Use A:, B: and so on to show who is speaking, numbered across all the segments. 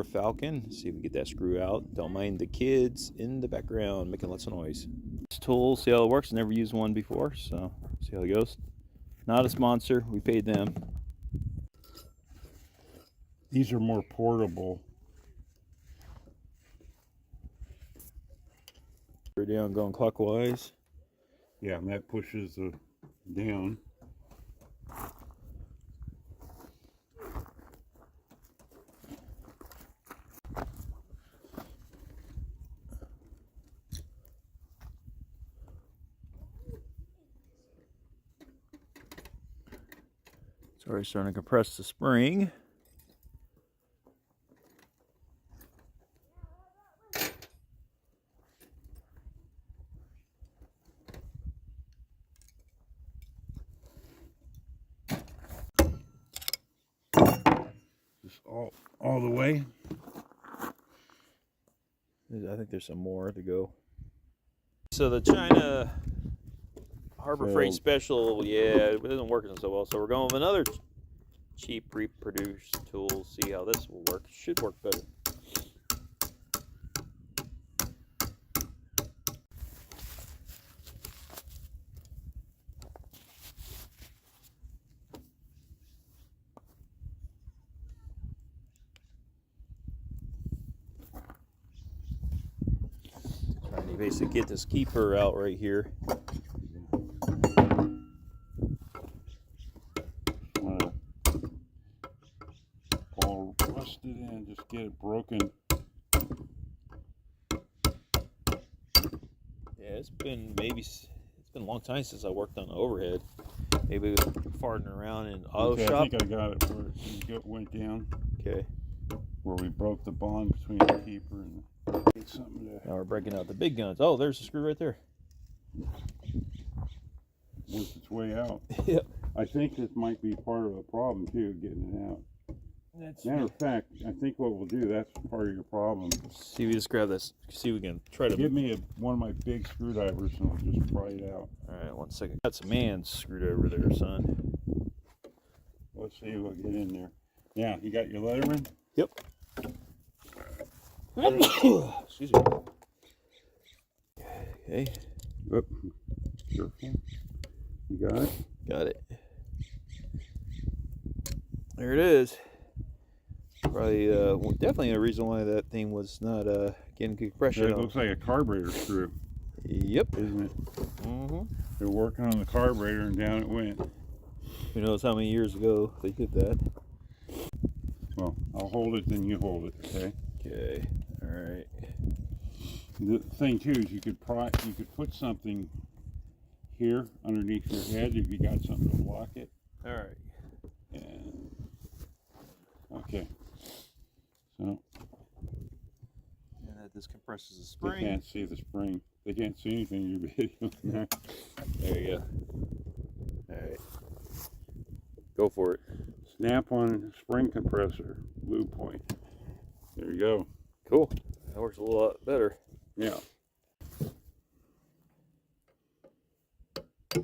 A: Falcon. Let's see if we get that screw out. Don't mind the kids in the background making lots of noise. This tool, see how it works. Never used one before, so see how it goes. Not a sponsor. We paid them.
B: These are more portable.
A: We're down going clockwise.
B: Yeah, and that pushes the down.
A: It's already starting to compress the spring.
B: Just all the way.
A: I think there's some more to go. So the China Harbor Freight Special, yeah, it isn't working so well. So we're going with another cheap reproduced tool. See how this will work. Should work better. Trying to basically get this keeper out right here.
B: All rusted in, just get it broken.
A: Yeah, it's been a long time since I worked on the overhead. Maybe it was farting around in auto shop.
B: I think I got it where it went down.
A: Okay.
B: Where we broke the bond between the keeper and something to
A: Now we're breaking out the big guns. Oh, there's a screw right there.
B: work its way out.
A: Yep.
B: I think this might be part of the problem too, getting it out. Matter of fact, I think what we'll do, that's part of your problem.
A: See, we just grab this. See, we can try to
B: give me one of my big screwdrivers and we'll just pry it out.
A: All right, 1 second. Got some man screwdriver there, son.
B: Let's see what get in there. Yeah, you got your Letterman?
A: Yep. Excuse me. Okay.
B: Whoop. Careful. You got it?
A: Got it. There it is. Probably, definitely a reason why that thing was not getting good pressure.
B: It looks like a carburetor screw.
A: Yep.
B: Isn't it?
A: Mm-hmm.
B: They're working on the carburetor and down it went.
A: Who knows how many years ago they did that.
B: Well, I'll hold it, then you hold it, okay?
A: Okay. All right.
B: The thing too is you could put something here underneath your head if you got something to block it.
A: All right.
B: And okay. So
A: and that this compresses the
B: they
A: spring.
B: can't see the spring. They can't see anything in your video.
A: There you go. All right. Go for it.
B: Snap-on spring compressor, lube point. There you go.
A: Cool. That works a lot better.
B: Yeah. There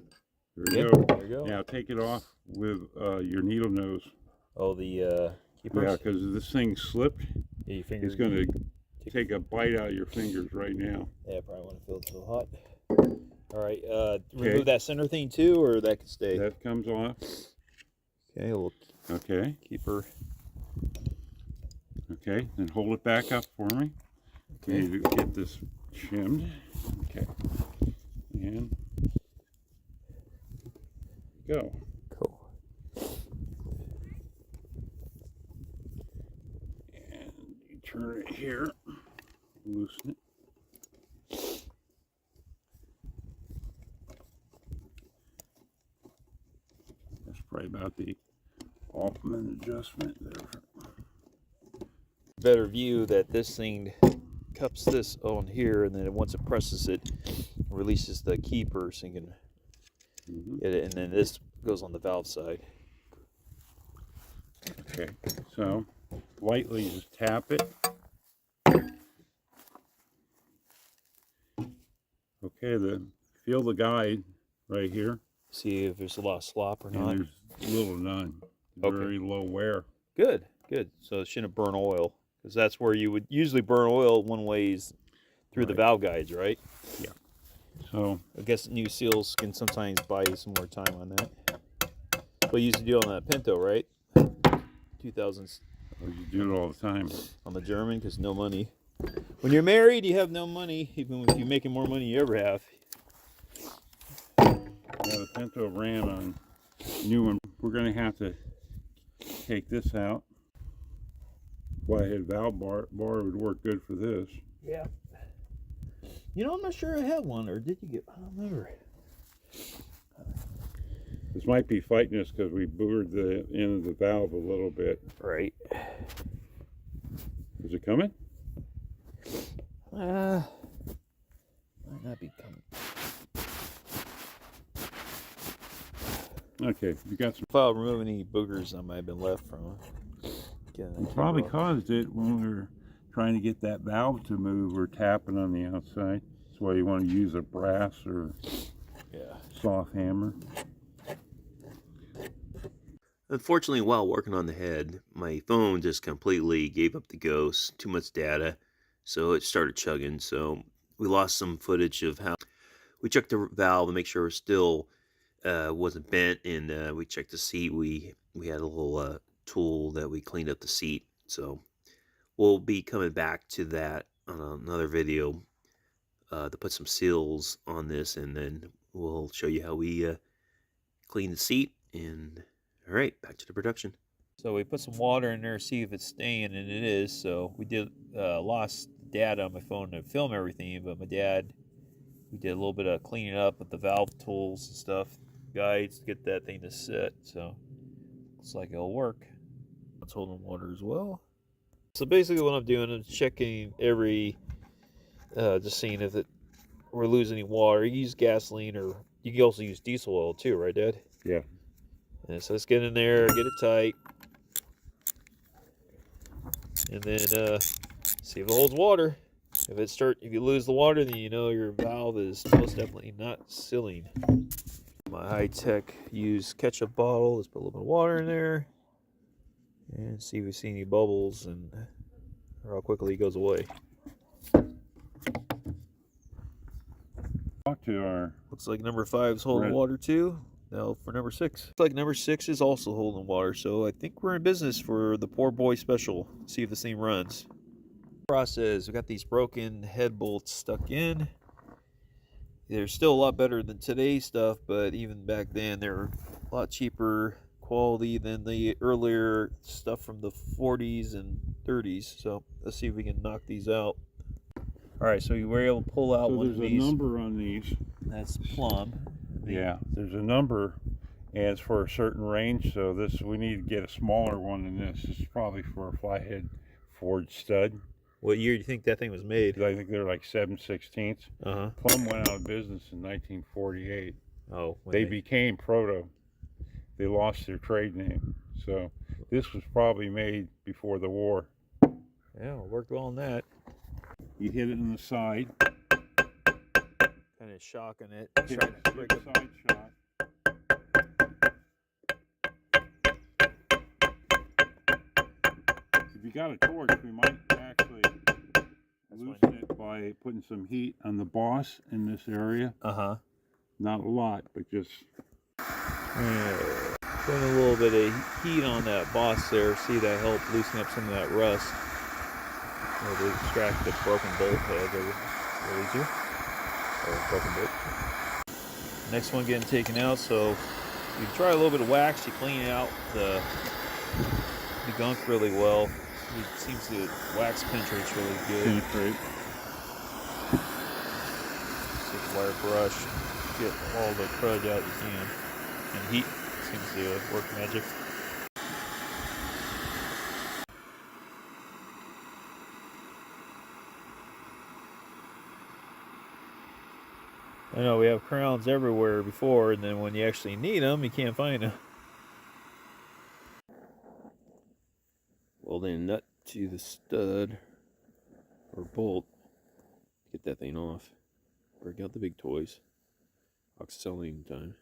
B: you go.
A: There you go.
B: Now take it off with your needle nose.
A: Oh, the keepers?
B: Yeah, because if this thing slipped,
A: Yeah, your fingers.
B: it's going to take a bite out of your fingers right now.
A: Yeah, probably want to feel it so hot. All right. Remove that center thing too, or that can stay?
B: That comes off.
A: Okay, we'll
B: Okay.
A: keeper.
B: Okay, then hold it back up for me.
A: Okay.
B: Need to get this shimmed. Okay. And go.
A: Cool.
B: And you turn it here, loosen it. That's probably about the Altman adjustment there.
A: Better view that this thing cups this on here, and then once it presses it, releases the keeper, so you can get it, and then this goes on the valve side.
B: Okay, so lightly just tap it. Okay, then feel the guide right here.
A: See if there's a lot of slop or
B: And
A: not.
B: there's little to none.
A: Okay.
B: Very low wear.
A: Good, good. So it shouldn't burn oil. because that's where you would usually burn oil one ways through the valve guides, right?
B: Yeah. So
A: I guess new seals can sometimes buy you some more time on that. But you used to do it on that Pinto, right? 2000s.
B: you do it all the time.
A: On the German, because no money. When you're married, you have no money, even if you're making more money you ever have.
B: Yeah, the Pinto ran on new one. We're going to have to take this out. Flathead valve bar would work good for this.
A: Yeah. You know, I'm not sure I have one, or did you get? I don't remember.
B: This might be fighting us because we bored the end of the valve a little bit.
A: Right.
B: Is it coming?
A: Might not be coming.
B: Okay, we got some.
A: If I'll remove any boogers that might have been left from it.
B: Probably caused it when we were trying to get that valve to move. We're tapping on the outside. That's why you want to use a brass or soft hammer.
C: Unfortunately, while working on the head, my phone just completely gave up the ghost. Too much data, so it started chugging. So we lost some footage of how we checked the valve to make sure it still wasn't bent, and we checked the seat. We had a little tool that we cleaned up the seat. So we'll be coming back to that on another video to put some seals on this, and then we'll show you how we clean the seat. And all right, back to the production.
A: So we put some water in there to see if it's staying, and it is. So we did lost data on my phone to film everything, but my dad, we did a little bit of cleaning up with the valve tools and stuff, guides to get that thing to sit. So looks like it'll work. It's holding water as well. So basically what I'm doing is checking every, just seeing if we're losing any water. You use gasoline, or you can also use diesel oil too, right, Dad?
B: Yeah.
A: And so let's get in there, get it tight, and then see if it holds water. If you lose the water, then you know your valve is most definitely not sealing. My high-tech used ketchup bottle. Let's put a little bit of water in there and see if we see any bubbles or how quickly it goes away.
B: Talk to our.
A: Looks like number 5 is holding water too. Now for number 6. Looks like number 6 is also holding water, so I think we're in business for the poor boy special. See if this thing runs. Process, we got these broken head bolts stuck in. They're still a lot better than today's stuff, but even back then they're a lot cheaper quality than the earlier stuff from the 40s and 30s. So let's see if we can knock these out. All right, so we were able to pull out one of these.
B: There's a number on these.
A: That's plumb.
B: Yeah, there's a number, and it's for a certain range. So we need to get a smaller one than this. This is probably for a flathead Ford stud.
A: What year do you think that thing was made?
B: I think they're like 7/16.
A: Uh-huh.
B: Plum went out of business in 1948.
A: Oh.
B: They became Proto. They lost their trade name. So this was probably made before the war.
A: Yeah, it worked well on that.
B: You hit it in the side.
A: Kind of shocking it.
B: Hit a side shot. If you got a torch, we might actually loosen it by putting some heat on the boss in this area.
A: Uh-huh.
B: Not a lot, but just...
A: Putting a little bit of heat on that boss there. See, that help loosen up some of that rust. It'll extract the broken bolt head a little easier. Or broken bolt. Next one getting taken out, so you try a little bit of wax, you clean out the gunk really well. It seems the wax penetrates really good. Just a wire brush, get all the crud out you can. And heat seems to work magic. I know we have crowns everywhere before, and then when you actually need them, you can't find them. Welding a nut to the stud or bolt. Get that thing off. Break out the big toys. Oxyacetylene time.